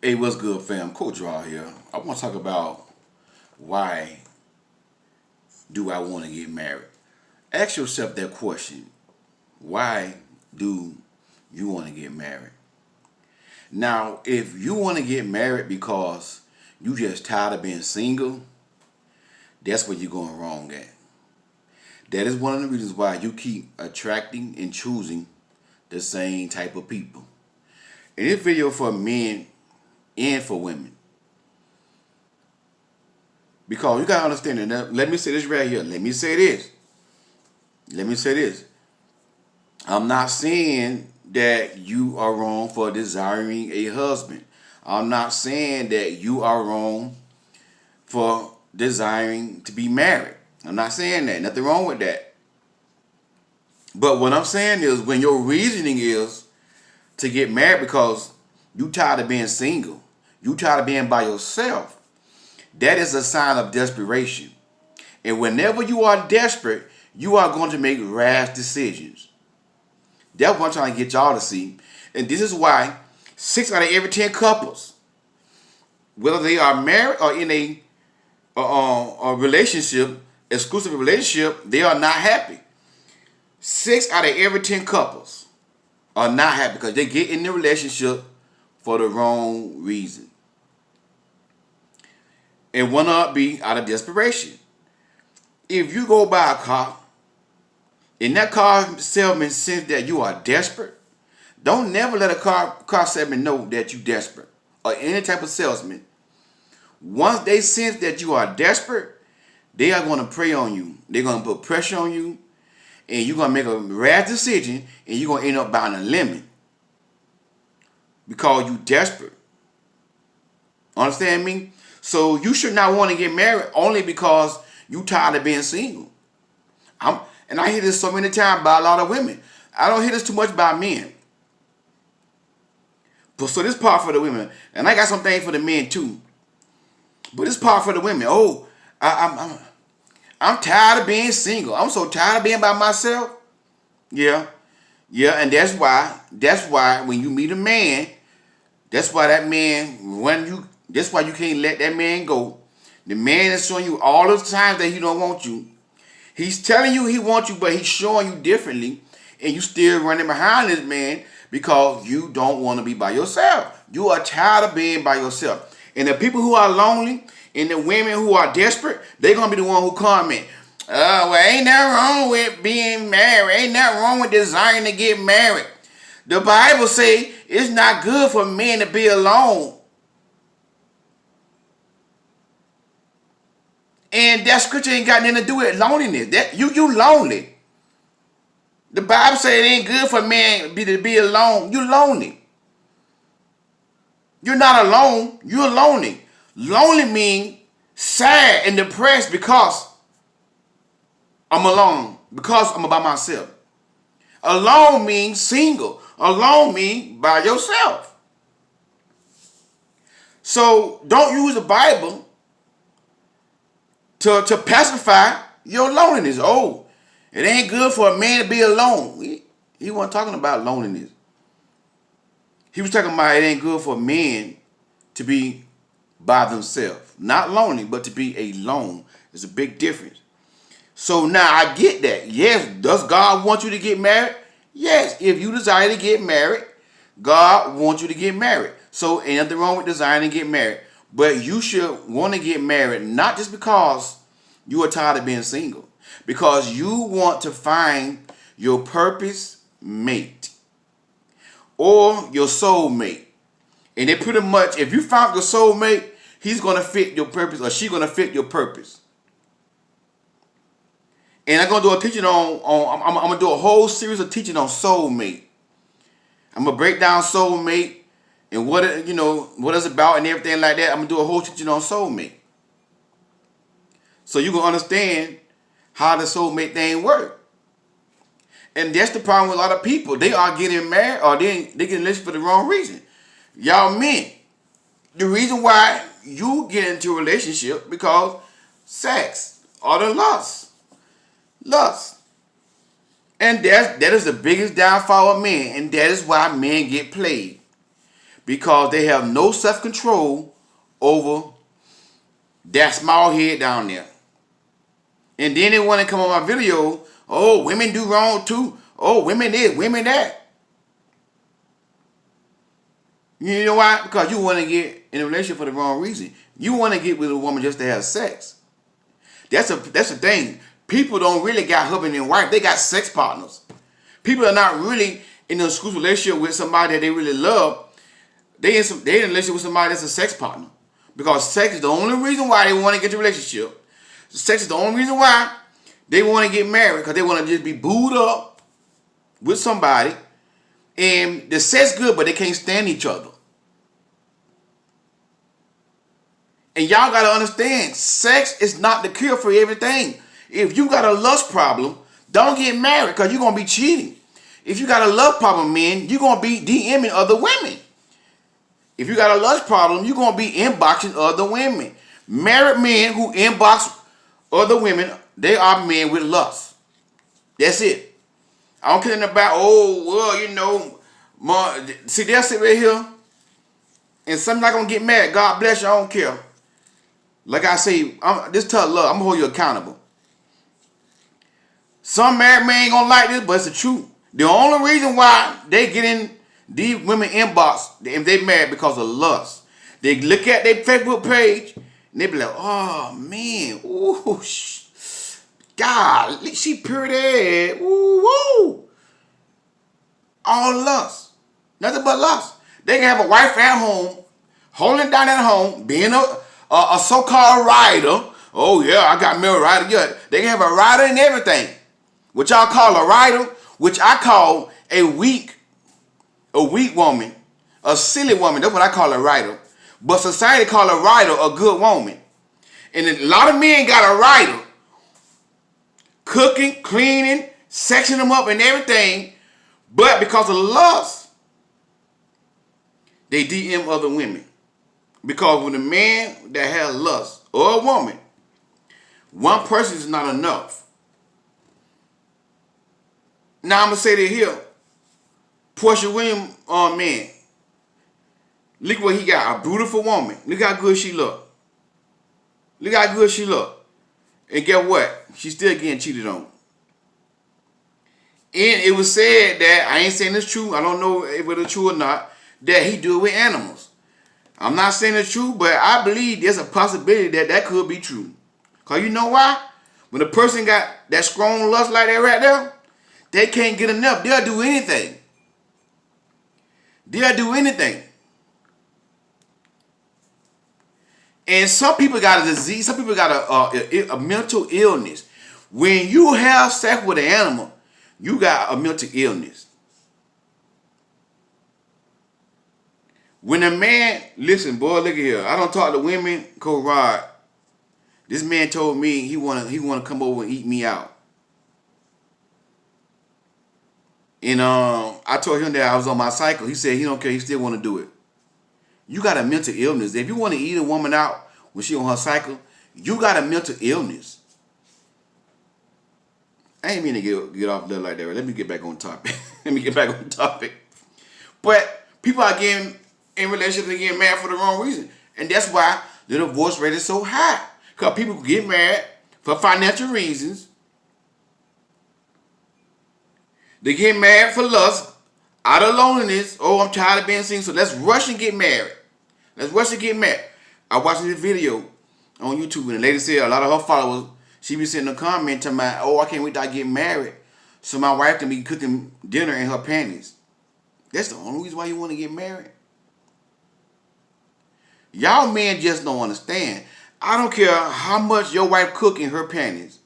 Hey, what's good, fam? Coach Raw here. I want to talk about why do I want to get married? Ask yourself that question. Why do you want to get married? Now, if you want to get married because you just tired of being single, that's where you're going wrong at. That is one of the reasons why you keep attracting and choosing the same type of people. In this video for men and for women. Because you gotta understand it. Let me say this right here. Let me say this. I'm not saying that you are wrong for desiring a husband. I'm not saying that you are wrong for desiring to be married. I'm not saying that. Nothing wrong with that. But what I'm saying is when your reasoning is to get married because you tired of being single, you tired of being by yourself, that is a sign of desperation. And whenever you are desperate, you are going to make rash decisions. That's what I'm trying to get y'all to see. And this is why 6 out of every 10 couples, whether they are married or in a relationship, exclusive relationship, they are not happy. 6 out of every 10 couples are not happy because they get in the relationship for the wrong reason. And one of it be out of desperation. If you go buy a car, and that car salesman sense that you are desperate, don't never let a car salesman know that you desperate. Or any type of salesman. Once they sense that you are desperate, they are going to prey on you. They're going to put pressure on you. And you're going to make a rash decision. And you're going to end up buying a lemon. Because you desperate. Understand me? So you should not want to get married only because you tired of being single. And I hear this so many times by a lot of women. I don't hear this too much by men. But so this part for the women, and I got some things for the men too. But this part for the women. Oh, I'm tired of being single. I'm so tired of being by myself. Yeah, and that's why when you meet a man, that's why you can't let that man go. The man is showing you all the times that he don't want you. He's telling you he wants you, but he's showing you differently. And you still running behind this man because you don't want to be by yourself. You are tired of being by yourself. And the people who are lonely and the women who are desperate, they're going to be the one who comment, well, ain't nothing wrong with being married. Ain't nothing wrong with desiring to get married. The Bible say it's not good for men to be alone. And that scripture ain't got nothing to do with loneliness. That you lonely. The Bible say it ain't good for men to be alone. You lonely. You're not alone. You're lonely. Lonely means sad and depressed because I'm alone. Because I'm by myself. Alone means single. Alone means by yourself. So don't use the Bible to pacify your loneliness. Oh, it ain't good for a man to be alone. He wasn't talking about loneliness. He was talking about it ain't good for men to be by themselves. Not lonely, but to be alone. There's a big difference. So now I get that. Yes, does God want you to get married? Yes, if you desire to get married, God wants you to get married. So ain't nothing wrong with desiring to get married. But you should want to get married not just because you are tired of being single. Because you want to find your purpose mate. Or your soulmate. And it pretty much, if you found your soulmate, he's going to fit your purpose or she's going to fit your purpose. And I'm going to do a teaching I'm going to do a whole series of teaching on soulmate. I'm going to break down soulmate and what it's about and everything like that. I'm going to do a whole teaching on soulmate. So you can understand how the soulmate thing works. And that's the problem with a lot of people. They are getting married or they getting listed for the wrong reason. Y'all men, the reason why you get into a relationship because sex or the lust. And that is the biggest downfall of men. And that is why men get played. because they have no self-control over that small head down there. And then they want to come on my video, oh, women do wrong too. Oh, women this, women that. You know why? Because you want to get in a relationship for the wrong reason. You want to get with a woman just to have sex. That's the thing. People don't really got husband and wife. They got sex partners. People are not really in an exclusive relationship with somebody that they really love. They in a relationship with somebody that's a sex partner. Because sex is the only reason why they want to get a relationship. Sex is the only reason why they want to get married. Because they want to just be booed up with somebody. And the sex good, but they can't stand each other. And y'all got to understand, sex is not the cure for everything. If you got a lust problem, don't get married because you're going to be cheating. If you got a lust problem, men, you're going to be DMing other women. If you got a lust problem, you're going to be inboxing other women. Married men who inbox other women, they are men with lust. That's it. I don't care nothing about, oh, well, you know, see, they'll sit right here and some not going to get mad. God bless you, I don't care. Like I say, this tough love, I'm going to hold you accountable. Some married men ain't going to like this, but it's the truth. The only reason why they get in these women inbox, if they married, because of lust. They look at their Facebook page, and they be like, oh, man, ooh, God, she pretty, ooh, woo. All lust. Nothing but lust. They can have a wife at home, holding down at home, being a so-called rider. Oh, yeah, I got me a rider. Yeah, they can have a rider and everything. What y'all call a rider, which I call a weak woman, a silly woman. That's what I call a rider. But society call a rider a good woman. And a lot of men got a rider. Cooking, cleaning, sexing them up and everything. But because of lust, they DM other women. Because when a man that has lust, or a woman, one person is not enough. Now I'm going to say that here. Portia Williams, man. Look what he got. A beautiful woman. Look how good she look. Look how good she look. And guess what? She's still getting cheated on. And it was said that, I ain't saying it's true, I don't know if it's true or not, that he do it with animals. I'm not saying it's true, but I believe there's a possibility that that could be true. Because you know why? When a person got that strong lust like that right there, they can't get enough. They'll do anything. They'll do anything. And some people got a disease. Some people got a mental illness. When you have sex with an animal, you got a mental illness. When a man, listen, boy, look at here. I don't talk to women, Coach Rod. This man told me he wanna come over and eat me out. And I told him that I was on my cycle. He said he don't care. He still want to do it. You got a mental illness. If you want to eat a woman out when she on her cycle, you got a mental illness. I ain't mean to get off there like that. Let me get back on topic. But people are getting in relationships and getting married for the wrong reason. And that's why the divorce rate is so high. Because people get married for financial reasons. They get married for lust, out of loneliness. Oh, I'm tired of being single, so let's rush and get married. Let's rush and get married. I watched this video on YouTube, and the lady said a lot of her followers, she be sending a comment to my, oh, I can't wait till I get married so my wife can be cooking dinner in her panties. That's the only reason why you want to get married. Y'all men just don't understand. I don't care how much your wife cook in her panties.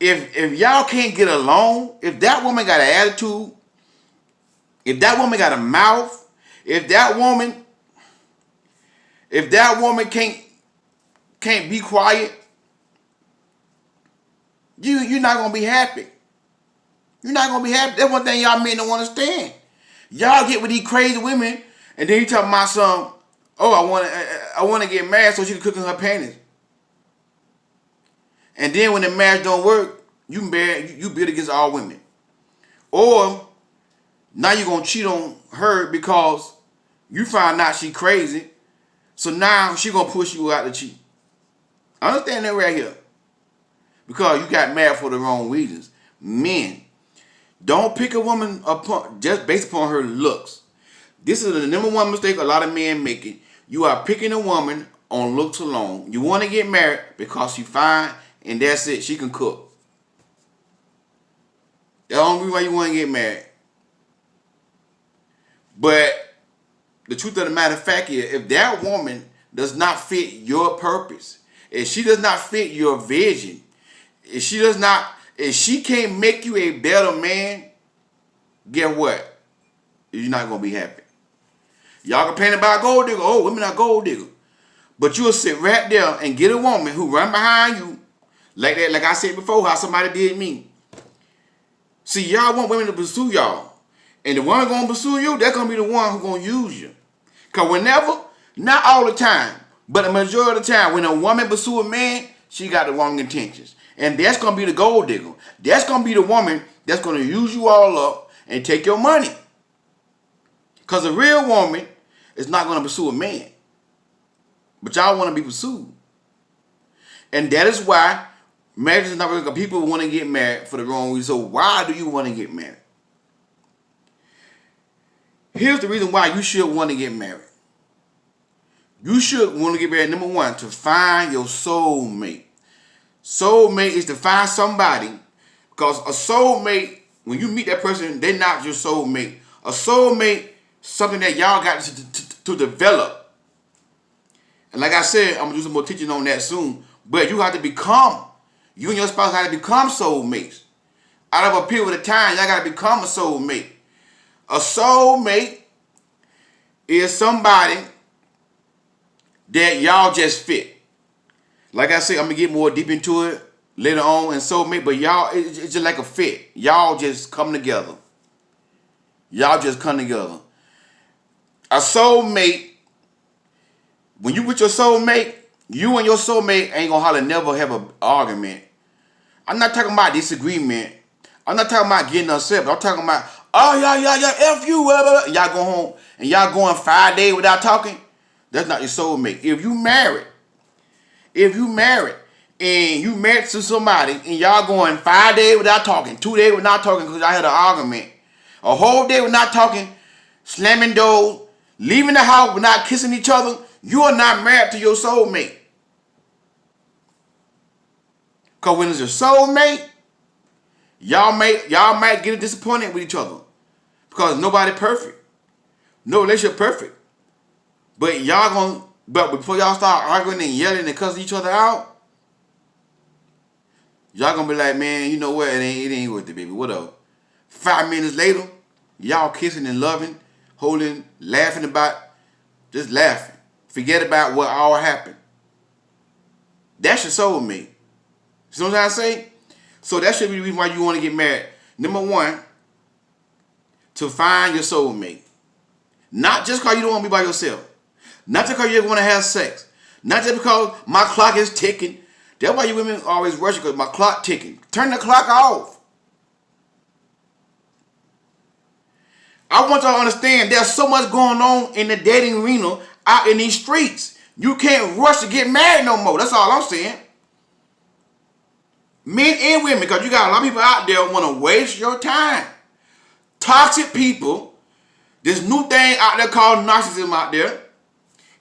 If y'all can't get along, if that woman got an attitude, if that woman got a mouth, if that woman can't be quiet, you're not gonna be happy. You're not gonna be happy. That's one thing y'all men don't understand. Y'all get with these crazy women, and then you tell my son, oh, I wanna get married so she can cook in her panties. And then when the marriage don't work, you bid against all women. Or now you're gonna cheat on her because You find out she crazy. So now she gonna push you out to cheat. Understand that right here. Because you got married for the wrong reasons. Men, don't pick a woman upon just based upon her looks. This is the number one mistake a lot of men making. You are picking a woman on looks alone. You want to get married because she fine and that's it. She can cook. That's the only reason why you want to get married. But the truth of the matter of fact is, if that woman does not fit your purpose, if she does not fit your vision, if she can't make you a better man, guess what? You're not gonna be happy. Y'all complaining about gold digger. Oh, women are gold digger. But you'll sit right there and get a woman who run behind you like that, like I said before, how somebody did me. See, y'all want women to pursue y'all. And the one gonna pursue you, they're gonna be the one who gonna use you. Cause whenever, not all the time, but the majority of the time, when a woman pursue a man, she got the wrong intentions. And that's gonna be the gold digger. That's gonna be the woman that's gonna use you all up and take your money. Cause a real woman is not gonna pursue a man. But y'all wanna be pursued. And that is why marriage is not really good. People want to get married for the wrong reason. So why do you want to get married? Here's the reason why you should want to get married. You should want to get married, number one, to find your soulmate. Soulmate is to find somebody, because a soulmate, when you meet that person, they're not your soulmate. A soulmate, something that y'all got to develop. And like I said, I'm going to do some more teaching on that soon. But you have to become, you and your spouse have to become soulmates. Out of a period of time, y'all got to become a soulmate. A soulmate is somebody that y'all just fit. Like I said, I'm going to get more deep into it later on in soulmate, but y'all, it's just like a fit. Y'all just come together. Y'all just come together. A soulmate, when you with your soulmate, you and your soulmate ain't gonna hardly never have an argument. I'm not talking about disagreement. I'm not talking about getting upset. I'm talking about, oh, yeah, F you. Blah, blah, blah. Y'all go home and y'all going 5 days without talking. That's not your soulmate. If you married and you married to somebody and y'all going 5 days without talking, 2 days without talking because y'all had an argument, a whole day without talking, slamming doors, leaving the house without kissing each other, you are not married to your soulmate. Because when it's your soulmate, y'all might get disappointed with each other. Because nobody perfect. No relationship perfect. But before y'all start arguing and yelling and cussing each other out, y'all gonna be like, man, you know what? It ain't worth it, baby. Whatever. 5 minutes later, y'all kissing and loving, holding, laughing about, just laughing. Forget about what all happened. That's your soulmate. You know what I'm saying? So that should be the reason why you want to get married. Number one, to find your soulmate. Not just because you don't want to be by yourself. Not just because you want to have sex. Not just because my clock is ticking. That's why you women always rush because my clock ticking. Turn the clock off. I want y'all to understand there's so much going on in the dating arena out in these streets. You can't rush to get married no more. That's all I'm saying. Men and women, because you got a lot of people out there want to waste your time. Toxic people. This new thing out there called narcissism out there.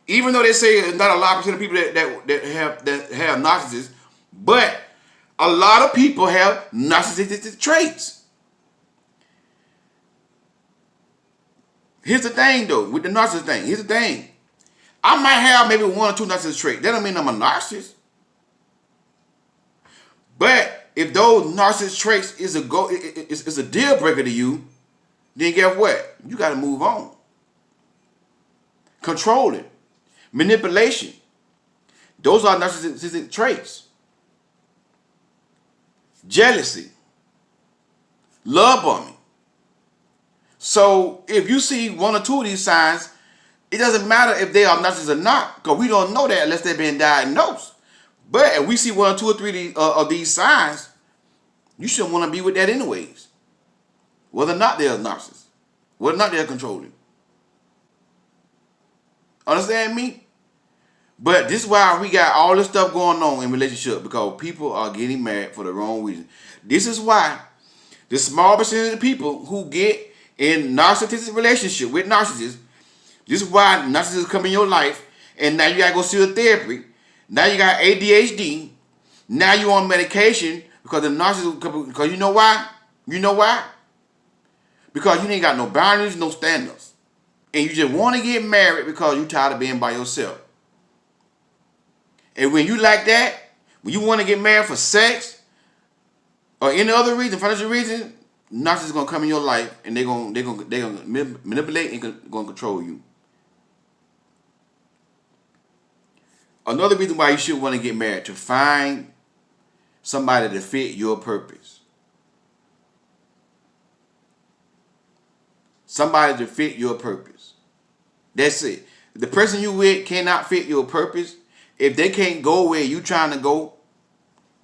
Even though they say there's not a lot of percent of people that have narcissists, but a lot of people have narcissistic traits. Here's the thing though, with the narcissist thing. Here's the thing. I might have maybe 1 or 2 narcissist traits. That don't mean I'm a narcissist. But if those narcissist traits is a deal breaker to you, then guess what? You got to move on. Controlling, manipulation. Those are narcissistic traits. Jealousy, love bombing. So if you see 1 or 2 of these signs, it doesn't matter if they are narcissists or not, because we don't know that unless they've been diagnosed. But if we see 1 or 2 or 3 of these signs, you shouldn't want to be with that anyways. Whether or not they're narcissists, whether or not they're controlling. Understand me? But this is why we got all this stuff going on in relationship, because people are getting married for the wrong reason. This is why the small percentage of people who get in narcissistic relationship with narcissists, this is why narcissists come in your life, and now you gotta go see a therapy. Now you got ADHD. Now you on medication because the narcissist. Because you know why? You know why? Because you ain't got no boundaries, no standards, and you just want to get married because you tired of being by yourself. And when you like that, when you want to get married for sex or any other reason, financial reason, narcissists gonna come in your life and they're gonna manipulate and gonna control you. Another reason why you should want to get married, to find somebody to fit your purpose. Somebody to fit your purpose. That's it. If the person you with cannot fit your purpose, if they can't go where you trying to go,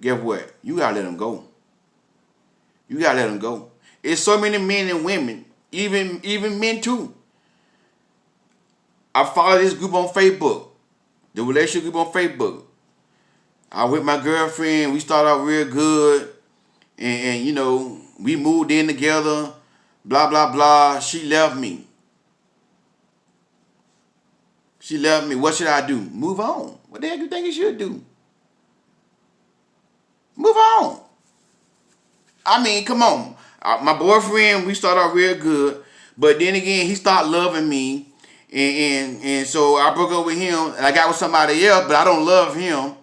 guess what? You gotta let them go. You gotta let them go. It's so many men and women, even men too. I follow this group on Facebook, the relationship group on Facebook. I with my girlfriend, we started out real good, and you know, we moved in together, blah, blah, blah. She left me. She left me. What should I do? Move on. What the heck you think you should do? Move on. I mean, come on. My boyfriend, we started out real good, but then again, he started loving me, and so I broke up with him, and I got with somebody else, but I don't love him,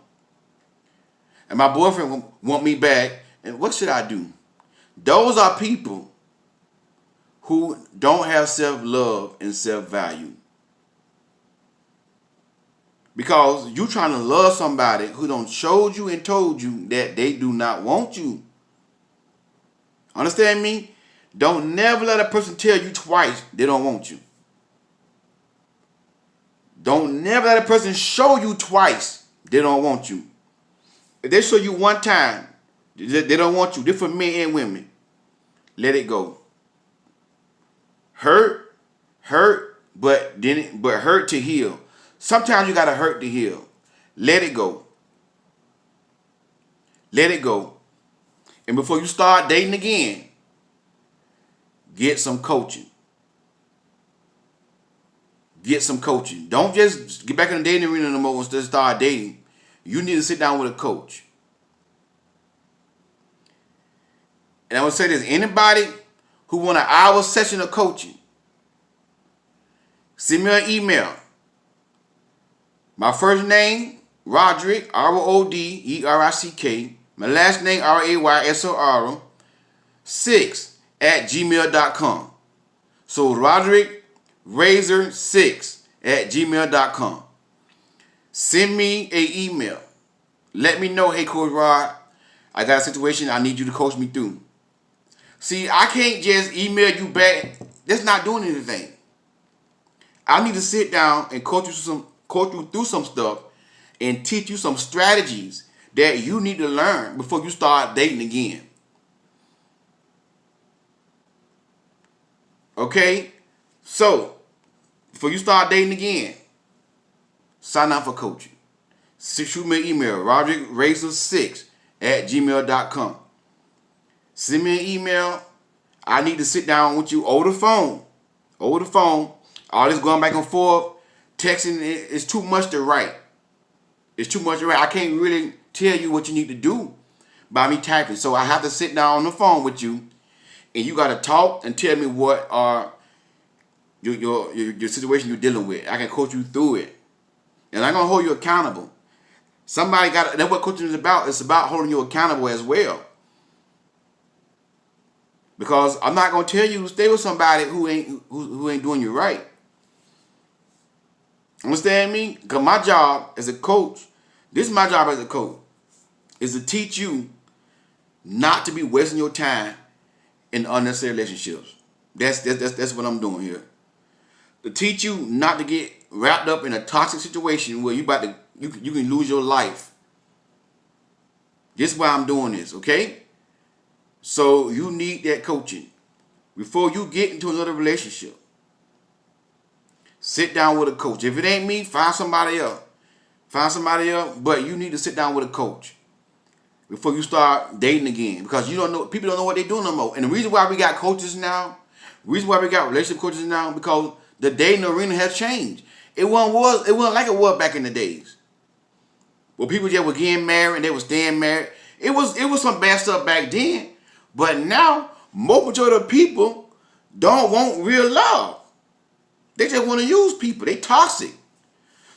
and my boyfriend want me back, and what should I do? Those are people who don't have self-love and self-value. Because you trying to love somebody who done showed you and told you that they do not want you. Understand me? Don't never let a person tell you twice they don't want you. Don't never let a person show you twice they don't want you. If they show you one time they don't want you, different men and women, let it go. Hurt, but hurt to heal. Sometimes you gotta hurt to heal. Let it go. Let it go. And before you start dating again, get some coaching. Get some coaching. Don't just get back in the dating arena no more and just start dating. You need to sit down with a coach. And I would say this, anybody who want an hour session of coaching, send me an email. My first name, Roderick, RODERICK. My last name, RAYSOR, 6@gmail.com. So Roderick Razor 6@gmail.com. Send me an email. Let me know, hey Coach Rod, I got a situation I need you to coach me through. See, I can't just email you back. That's not doing anything. I need to sit down and coach you through some stuff and teach you some strategies that you need to learn before you start dating again. Okay? So, before you start dating again, sign up for coaching. Shoot me an email, roderickrazor6@gmail.com. Send me an email. I need to sit down with you over the phone. Over the phone. All this going back and forth, texting is too much to write. It's too much to write. I can't really tell you what you need to do by me typing. So I have to sit down on the phone with you, and you got to talk and tell me what are your situation you're dealing with. I can coach you through it, and I'm gonna hold you accountable. That's what coaching is about. It's about holding you accountable as well. Because I'm not gonna tell you to stay with somebody who ain't doing you right. Understand me? Because my job as a coach, this is my job as a coach, is to teach you not to be wasting your time in unnecessary relationships. That's what I'm doing here. To teach you not to get wrapped up in a toxic situation where you can lose your life. This is why I'm doing this, okay? So you need that coaching before you get into another relationship. Sit down with a coach. If it ain't me, find somebody else. Find somebody else, but you need to sit down with a coach before you start dating again, because you don't know, people don't know what they're doing no more. And the reason why we got coaches now, the reason why we got relationship coaches now, because the dating arena has changed. It wasn't like it was back in the days, where people just were getting married and they were staying married. It was some bad stuff back then, but now most majority of people don't want real love. They just want to use people. They toxic.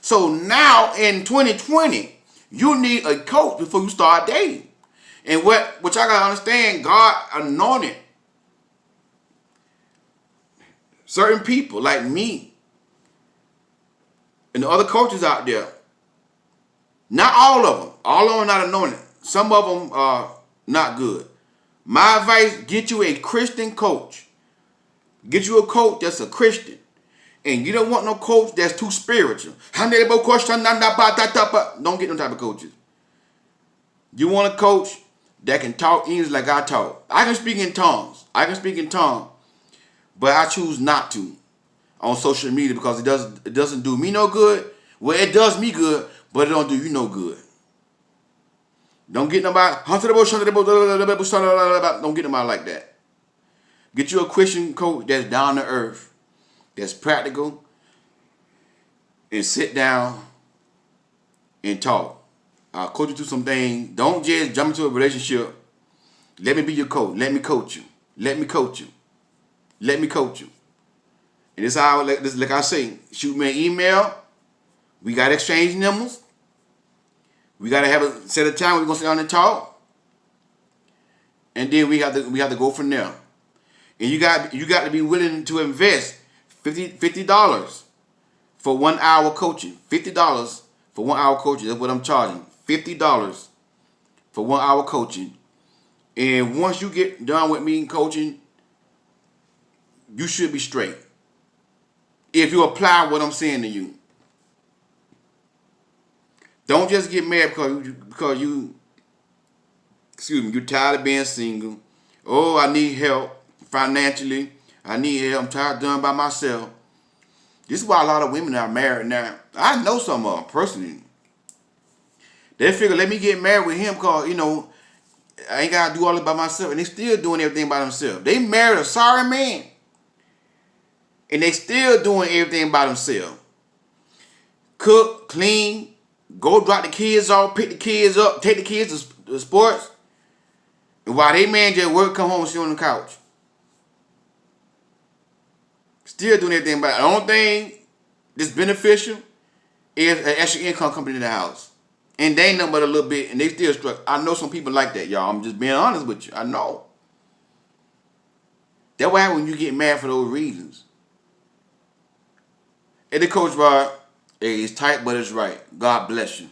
So now in 2020, you need a coach before you start dating. And what y'all gotta understand, God anointed certain people like me and the other coaches out there. Not all of them. All of them are not anointed. Some of them are not good. My advice, get you a Christian coach. Get you a coach that's a Christian. And you don't want no coach that's too spiritual. Don't get no type of coaches. You want a coach that can talk English like I talk. I can speak in tongues. But I choose not to on social media because it doesn't do me no good. Well, it does me good, but it don't do you no good. Don't get nobody. Don't get nobody like that. Get you a Christian coach that's down to earth, that's practical, and sit down and talk. I'll coach you through some things. Don't just jump into a relationship. Let me be your coach. Let me coach you. Let me coach you. Let me coach you. And this how, like I say, shoot me an email. We got to exchange numbers. We got to have a set of time we're going to sit down and talk. And then we have to go from there. And you got to be willing to invest $50 for 1 hour coaching. $50 for 1 hour coaching. That's what I'm charging. $50 for 1 hour coaching. And once you get done with me coaching, you should be straight. If you apply what I'm saying to you. Don't just get married because you're tired of being single. Oh, I need help financially. I need help. I'm tired of doing it by myself. This is why a lot of women are married now. I know some of them personally. They figure, let me get married with him because, I ain't got to do all it by myself. And they still doing everything by themselves. They married a sorry man. And they still doing everything by themselves. Cook, clean, go drop the kids off, pick the kids up, take the kids to sports. And while they man just work, come home and sit on the couch. Still doing everything by the only thing that's beneficial is an extra income coming in the house. And they ain't nothing but a little bit, and they still struggle. I know some people like that, y'all. I'm just being honest with you. I know. That's why when you get mad for those reasons. And the Coach Rod, hey, it's tight, but it's right. God bless you.